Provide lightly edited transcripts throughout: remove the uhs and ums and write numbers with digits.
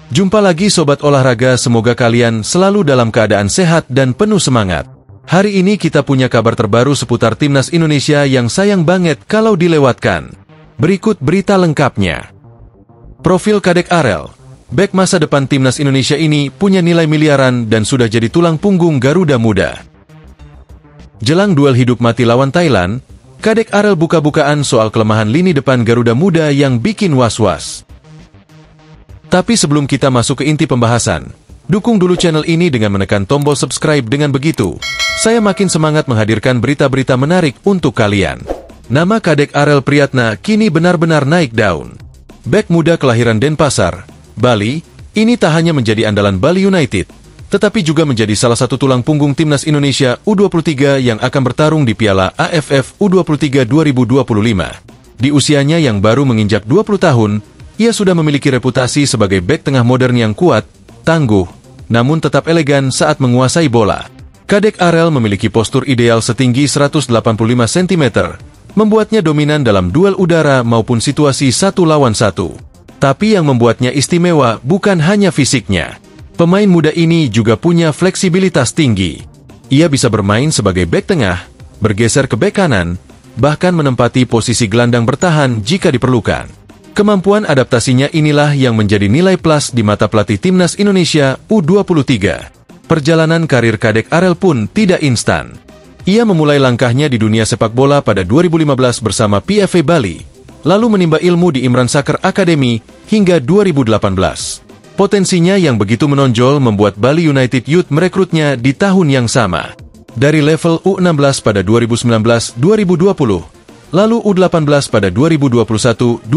Jumpa lagi Sobat Olahraga, semoga kalian selalu dalam keadaan sehat dan penuh semangat. Hari ini kita punya kabar terbaru seputar Timnas Indonesia yang sayang banget kalau dilewatkan. Berikut berita lengkapnya. Profil Kadek Arel, bek masa depan Timnas Indonesia ini punya nilai miliaran dan sudah jadi tulang punggung Garuda Muda. Jelang duel hidup mati lawan Thailand, Kadek Arel buka-bukaan soal kelemahan lini depan Garuda Muda yang bikin was-was. Tapi sebelum kita masuk ke inti pembahasan, dukung dulu channel ini dengan menekan tombol subscribe. Dengan begitu, saya makin semangat menghadirkan berita-berita menarik untuk kalian. Nama Kadek Arel Priyatna kini benar-benar naik daun. Bek muda kelahiran Denpasar, Bali, ini tak hanya menjadi andalan Bali United, tetapi juga menjadi salah satu tulang punggung Timnas Indonesia U23 yang akan bertarung di Piala AFF U23 2025. Di usianya yang baru menginjak 20 tahun, ia sudah memiliki reputasi sebagai bek tengah modern yang kuat, tangguh, namun tetap elegan saat menguasai bola. Kadek Arel memiliki postur ideal setinggi 185 cm, membuatnya dominan dalam duel udara maupun situasi 1 lawan 1. Tapi yang membuatnya istimewa bukan hanya fisiknya. Pemain muda ini juga punya fleksibilitas tinggi. Ia bisa bermain sebagai bek tengah, bergeser ke bek kanan, bahkan menempati posisi gelandang bertahan jika diperlukan. Kemampuan adaptasinya inilah yang menjadi nilai plus di mata pelatih Timnas Indonesia U23. Perjalanan karir Kadek Arel pun tidak instan. Ia memulai langkahnya di dunia sepak bola pada 2015 bersama PFA Bali, lalu menimba ilmu di Imran Soccer Academy hingga 2018. Potensinya yang begitu menonjol membuat Bali United Youth merekrutnya di tahun yang sama. Dari level U16 pada 2019-2020, lalu U18 pada 2021-2022,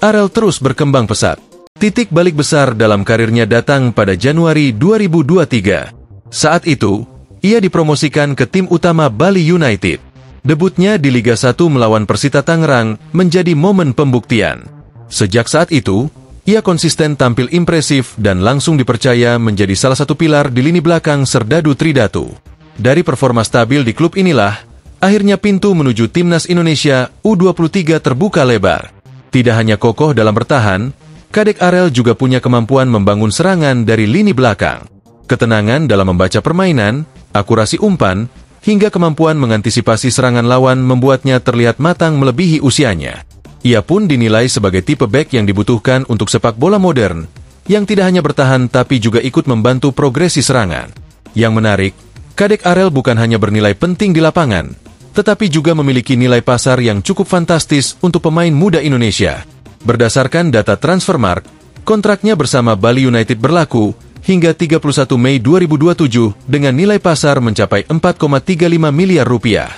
Arel terus berkembang pesat. Titik balik besar dalam karirnya datang pada Januari 2023. Saat itu, ia dipromosikan ke tim utama Bali United. Debutnya di Liga 1 melawan Persita Tangerang menjadi momen pembuktian. Sejak saat itu, ia konsisten tampil impresif dan langsung dipercaya menjadi salah satu pilar di lini belakang Serdadu Tridatu. Dari performa stabil di klub inilah, akhirnya pintu menuju Timnas Indonesia U23 terbuka lebar. Tidak hanya kokoh dalam bertahan, Kadek Arel juga punya kemampuan membangun serangan dari lini belakang. Ketenangan dalam membaca permainan, akurasi umpan, hingga kemampuan mengantisipasi serangan lawan membuatnya terlihat matang melebihi usianya. Ia pun dinilai sebagai tipe bek yang dibutuhkan untuk sepak bola modern, yang tidak hanya bertahan tapi juga ikut membantu progresi serangan. Yang menarik, Kadek Arel bukan hanya bernilai penting di lapangan, tetapi juga memiliki nilai pasar yang cukup fantastis untuk pemain muda Indonesia. Berdasarkan data Transfermarkt, kontraknya bersama Bali United berlaku hingga 31 Mei 2027 dengan nilai pasar mencapai 4,35 miliar rupiah.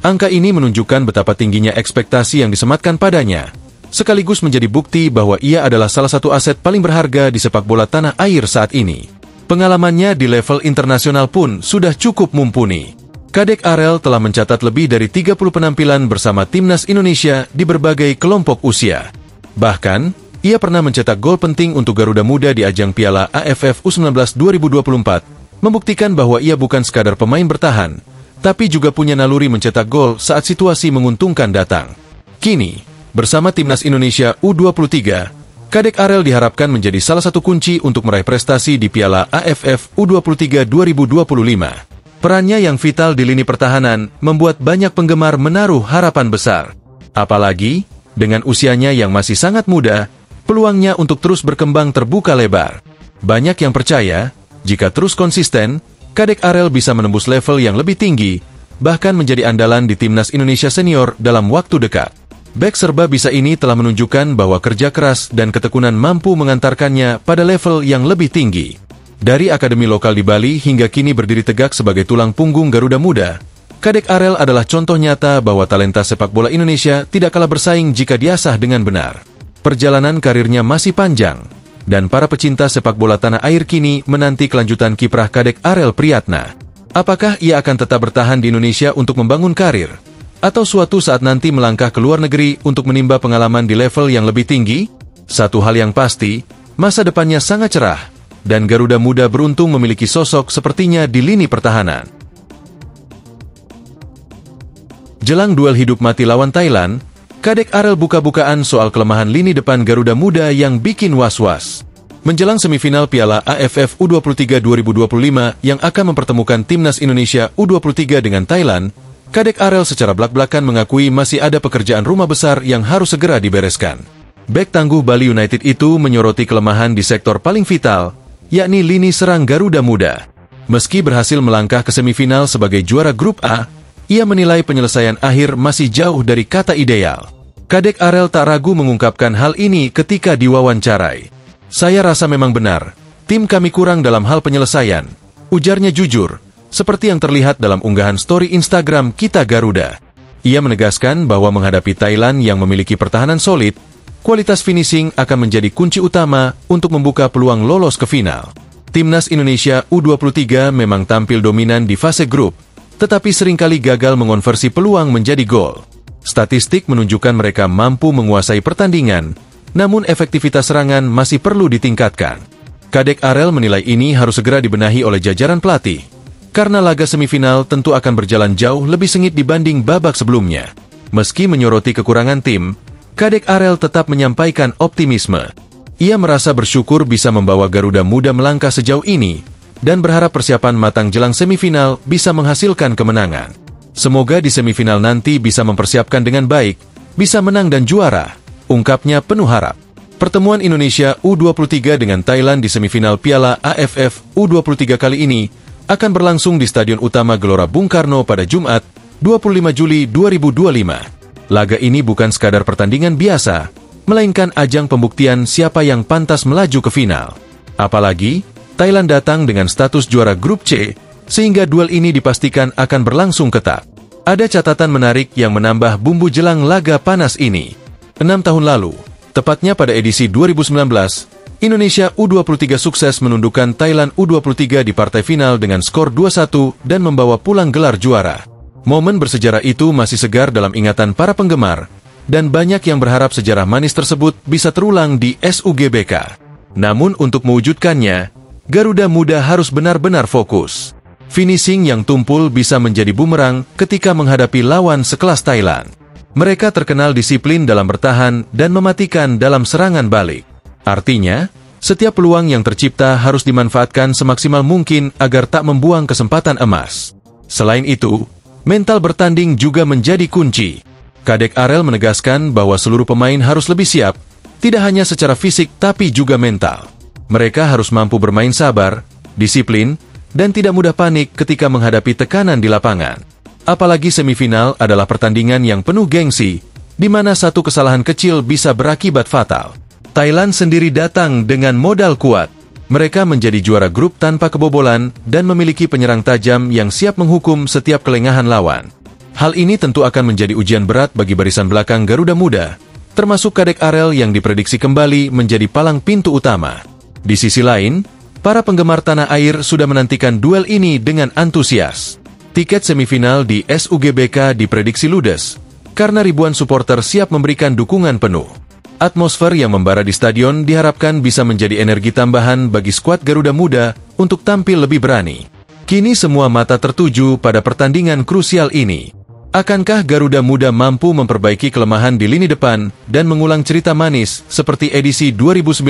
Angka ini menunjukkan betapa tingginya ekspektasi yang disematkan padanya, sekaligus menjadi bukti bahwa ia adalah salah satu aset paling berharga di sepak bola tanah air saat ini. Pengalamannya di level internasional pun sudah cukup mumpuni. Kadek Arel telah mencatat lebih dari 30 penampilan bersama Timnas Indonesia di berbagai kelompok usia. Bahkan, ia pernah mencetak gol penting untuk Garuda Muda di ajang Piala AFF U19 2024, membuktikan bahwa ia bukan sekadar pemain bertahan, tapi juga punya naluri mencetak gol saat situasi menguntungkan datang. Kini, bersama Timnas Indonesia U23, Kadek Arel diharapkan menjadi salah satu kunci untuk meraih prestasi di Piala AFF U23 2025. Perannya yang vital di lini pertahanan membuat banyak penggemar menaruh harapan besar. Apalagi, dengan usianya yang masih sangat muda, peluangnya untuk terus berkembang terbuka lebar. Banyak yang percaya, jika terus konsisten, Kadek Arel bisa menembus level yang lebih tinggi, bahkan menjadi andalan di Timnas Indonesia Senior dalam waktu dekat. Bek serba bisa ini telah menunjukkan bahwa kerja keras dan ketekunan mampu mengantarkannya pada level yang lebih tinggi. Dari akademi lokal di Bali hingga kini berdiri tegak sebagai tulang punggung Garuda Muda, Kadek Arel adalah contoh nyata bahwa talenta sepak bola Indonesia tidak kalah bersaing jika diasah dengan benar. Perjalanan karirnya masih panjang, dan para pecinta sepak bola tanah air kini menanti kelanjutan kiprah Kadek Arel Priyatna. Apakah ia akan tetap bertahan di Indonesia untuk membangun karir? Atau suatu saat nanti melangkah ke luar negeri untuk menimba pengalaman di level yang lebih tinggi? Satu hal yang pasti, masa depannya sangat cerah, dan Garuda Muda beruntung memiliki sosok sepertinya di lini pertahanan. Jelang duel hidup mati lawan Thailand, Kadek Arel buka-bukaan soal kelemahan lini depan Garuda Muda yang bikin was-was. Menjelang semifinal Piala AFF U23 2025 yang akan mempertemukan Timnas Indonesia U23 dengan Thailand, Kadek Arel secara blak-blakan mengakui masih ada pekerjaan rumah besar yang harus segera dibereskan. Bek tangguh Bali United itu menyoroti kelemahan di sektor paling vital, yakni lini serang Garuda Muda. Meski berhasil melangkah ke semifinal sebagai juara grup A, ia menilai penyelesaian akhir masih jauh dari kata ideal. Kadek Arel tak ragu mengungkapkan hal ini ketika diwawancarai. "Saya rasa memang benar, tim kami kurang dalam hal penyelesaian," ujarnya jujur, seperti yang terlihat dalam unggahan story Instagram Kita Garuda. Ia menegaskan bahwa menghadapi Thailand yang memiliki pertahanan solid, kualitas finishing akan menjadi kunci utama untuk membuka peluang lolos ke final. Timnas Indonesia U23 memang tampil dominan di fase grup, tetapi seringkali gagal mengonversi peluang menjadi gol. Statistik menunjukkan mereka mampu menguasai pertandingan, namun efektivitas serangan masih perlu ditingkatkan. Kadek Arel menilai ini harus segera dibenahi oleh jajaran pelatih, karena laga semifinal tentu akan berjalan jauh lebih sengit dibanding babak sebelumnya. Meski menyoroti kekurangan tim, Kadek Arel tetap menyampaikan optimisme. Ia merasa bersyukur bisa membawa Garuda Muda melangkah sejauh ini, dan berharap persiapan matang jelang semifinal bisa menghasilkan kemenangan. Semoga di semifinal nanti bisa mempersiapkan dengan baik, bisa menang dan juara, ungkapnya penuh harap. Pertemuan Indonesia U23 dengan Thailand di semifinal Piala AFF U23 kali ini akan berlangsung di Stadion Utama Gelora Bung Karno pada Jumat, 25 Juli 2025. Laga ini bukan sekadar pertandingan biasa, melainkan ajang pembuktian siapa yang pantas melaju ke final. Apalagi, Thailand datang dengan status juara grup C, sehingga duel ini dipastikan akan berlangsung ketat. Ada catatan menarik yang menambah bumbu jelang laga panas ini. 6 tahun lalu, tepatnya pada edisi 2019, Indonesia U23 sukses menundukkan Thailand U23 di partai final dengan skor 2-1 dan membawa pulang gelar juara. Momen bersejarah itu masih segar dalam ingatan para penggemar, dan banyak yang berharap sejarah manis tersebut bisa terulang di SUGBK. Namun untuk mewujudkannya, Garuda Muda harus benar-benar fokus. Finishing yang tumpul bisa menjadi bumerang ketika menghadapi lawan sekelas Thailand. Mereka terkenal disiplin dalam bertahan dan mematikan dalam serangan balik. Artinya, setiap peluang yang tercipta harus dimanfaatkan semaksimal mungkin agar tak membuang kesempatan emas. Selain itu, mental bertanding juga menjadi kunci. Kadek Arel menegaskan bahwa seluruh pemain harus lebih siap, tidak hanya secara fisik tapi juga mental. Mereka harus mampu bermain sabar, disiplin, dan tidak mudah panik ketika menghadapi tekanan di lapangan. Apalagi semifinal adalah pertandingan yang penuh gengsi, di mana satu kesalahan kecil bisa berakibat fatal. Thailand sendiri datang dengan modal kuat. Mereka menjadi juara grup tanpa kebobolan dan memiliki penyerang tajam yang siap menghukum setiap kelengahan lawan. Hal ini tentu akan menjadi ujian berat bagi barisan belakang Garuda Muda, termasuk Kadek Arel yang diprediksi kembali menjadi palang pintu utama. Di sisi lain, para penggemar tanah air sudah menantikan duel ini dengan antusias. Tiket semifinal di SUGBK diprediksi ludes, karena ribuan supporter siap memberikan dukungan penuh. Atmosfer yang membara di stadion diharapkan bisa menjadi energi tambahan bagi skuad Garuda Muda untuk tampil lebih berani. Kini semua mata tertuju pada pertandingan krusial ini. Akankah Garuda Muda mampu memperbaiki kelemahan di lini depan dan mengulang cerita manis seperti edisi 2019?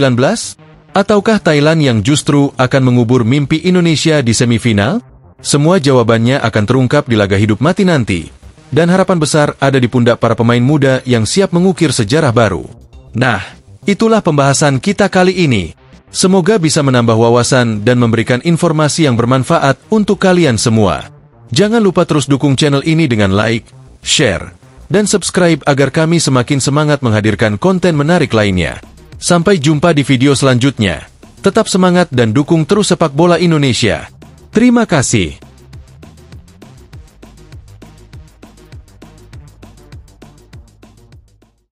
Ataukah Thailand yang justru akan mengubur mimpi Indonesia di semifinal? Semua jawabannya akan terungkap di laga hidup mati nanti, dan harapan besar ada di pundak para pemain muda yang siap mengukir sejarah baru. Nah, itulah pembahasan kita kali ini. Semoga bisa menambah wawasan dan memberikan informasi yang bermanfaat untuk kalian semua. Jangan lupa terus dukung channel ini dengan like, share, dan subscribe agar kami semakin semangat menghadirkan konten menarik lainnya. Sampai jumpa di video selanjutnya. Tetap semangat dan dukung terus sepak bola Indonesia. Terima kasih.